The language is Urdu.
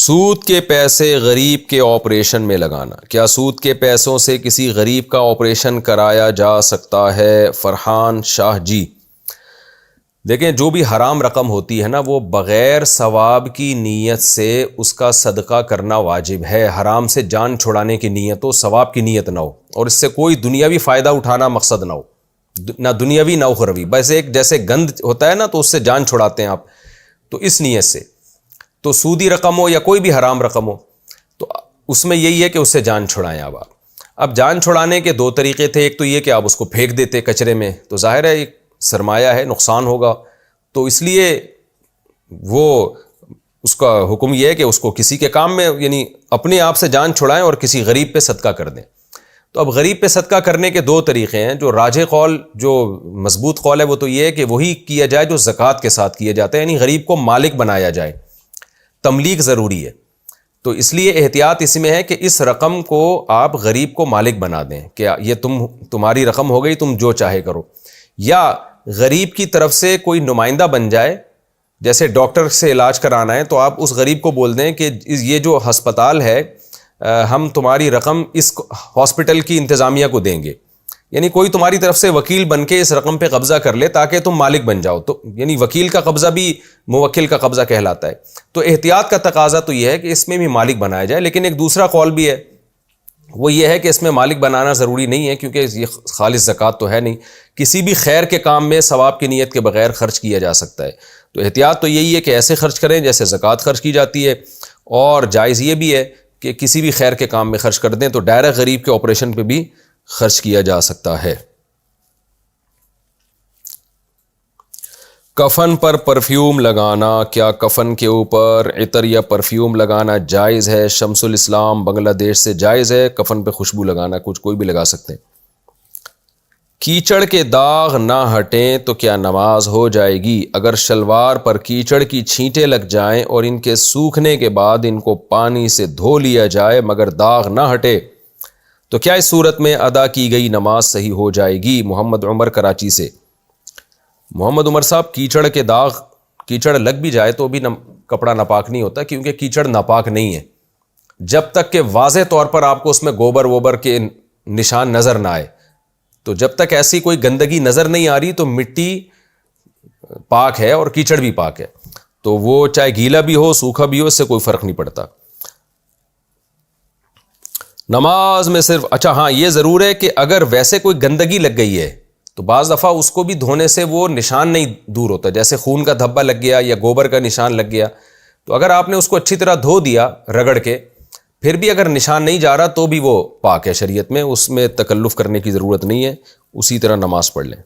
سود کے پیسے غریب کے آپریشن میں لگانا، کیا سود کے پیسوں سے کسی غریب کا آپریشن کرایا جا سکتا ہے؟ فرحان شاہ جی، دیکھیں جو بھی حرام رقم ہوتی ہے نا، وہ بغیر ثواب کی نیت سے اس کا صدقہ کرنا واجب ہے۔ حرام سے جان چھڑانے کی نیت ہو، ثواب کی نیت نہ ہو، اور اس سے کوئی دنیاوی فائدہ اٹھانا مقصد نہ ہو، نہ دنیاوی نہ اخروی، بس ایک جیسے گند ہوتا ہے نا تو اس سے جان چھڑاتے ہیں آپ، تو اس نیت سے تو سودی رقم ہو یا کوئی بھی حرام رقم ہو تو اس میں یہی ہے کہ اس سے جان چھڑائیں آپ۔ اب جان چھڑانے کے دو طریقے تھے، ایک تو یہ کہ آپ اس کو پھینک دیتے کچرے میں، تو ظاہر ہے ایک سرمایہ ہے، نقصان ہوگا، تو اس لیے وہ اس کا حکم یہ ہے کہ اس کو کسی کے کام میں، یعنی اپنے آپ سے جان چھڑائیں اور کسی غریب پہ صدقہ کر دیں۔ تو اب غریب پہ صدقہ کرنے کے دو طریقے ہیں، جو راجح قول، جو مضبوط قول ہے وہ تو یہ ہے کہ وہی کیا جائے جو زکوٰۃ کے ساتھ کیا جاتا ہے، یعنی غریب کو مالک بنایا جائے، تملیک ضروری ہے۔ تو اس لیے احتیاط اس میں ہے کہ اس رقم کو آپ غریب کو مالک بنا دیں کہ یہ تمہاری رقم ہو گئی، تم جو چاہے کرو، یا غریب کی طرف سے کوئی نمائندہ بن جائے، جیسے ڈاکٹر سے علاج کرانا ہے تو آپ اس غریب کو بول دیں کہ یہ جو ہسپتال ہے ہم تمہاری رقم اس ہاسپٹل کی انتظامیہ کو دیں گے، یعنی کوئی تمہاری طرف سے وکیل بن کے اس رقم پہ قبضہ کر لے تاکہ تم مالک بن جاؤ، تو یعنی وکیل کا قبضہ بھی موکل کا قبضہ کہلاتا ہے۔ تو احتیاط کا تقاضا تو یہ ہے کہ اس میں بھی مالک بنایا جائے، لیکن ایک دوسرا قول بھی ہے، وہ یہ ہے کہ اس میں مالک بنانا ضروری نہیں ہے، کیونکہ یہ خالص زکوٰۃ تو ہے نہیں، کسی بھی خیر کے کام میں ثواب کی نیت کے بغیر خرچ کیا جا سکتا ہے۔ تو احتیاط تو یہی ہے کہ ایسے خرچ کریں جیسے زکوٰۃ خرچ کی جاتی ہے، اور جائز یہ بھی ہے کہ کسی بھی خیر کے کام میں خرچ کر دیں تو ڈائریکٹ غریب کے آپریشن پہ بھی خرچ کیا جا سکتا ہے۔ کفن پر پرفیوم لگانا، کیا کفن کے اوپر عطر یا پرفیوم لگانا جائز ہے؟ شمس الاسلام بنگلہ دیش سے، جائز ہے کفن پہ خوشبو لگانا، کچھ کوئی بھی لگا سکتے ہیں۔ کیچڑ کے داغ نہ ہٹیں تو کیا نماز ہو جائے گی؟ اگر شلوار پر کیچڑ کی چھینٹیں لگ جائیں اور ان کے سوکھنے کے بعد ان کو پانی سے دھو لیا جائے مگر داغ نہ ہٹے تو کیا اس صورت میں ادا کی گئی نماز صحیح ہو جائے گی؟ محمد عمر کراچی سے۔ محمد عمر صاحب، کیچڑ کے داغ، کیچڑ لگ بھی جائے تو بھی کپڑا ناپاک نہیں ہوتا، کیونکہ کیچڑ ناپاک نہیں ہے جب تک کہ واضح طور پر آپ کو اس میں گوبر ووبر کے نشان نظر نہ آئے۔ تو جب تک ایسی کوئی گندگی نظر نہیں آ رہی تو مٹی پاک ہے اور کیچڑ بھی پاک ہے، تو وہ چاہے گیلا بھی ہو سوکھا بھی ہو، اس سے کوئی فرق نہیں پڑتا۔ نماز میں صرف ہاں یہ ضرور ہے کہ اگر ویسے کوئی گندگی لگ گئی ہے تو بعض دفعہ اس کو بھی دھونے سے وہ نشان نہیں دور ہوتا، جیسے خون کا دھبا لگ گیا یا گوبر کا نشان لگ گیا، تو اگر آپ نے اس کو اچھی طرح دھو دیا رگڑ کے، پھر بھی اگر نشان نہیں جا رہا تو بھی وہ پاک ہے، شریعت میں اس میں تکلف کرنے کی ضرورت نہیں ہے، اسی طرح نماز پڑھ لیں۔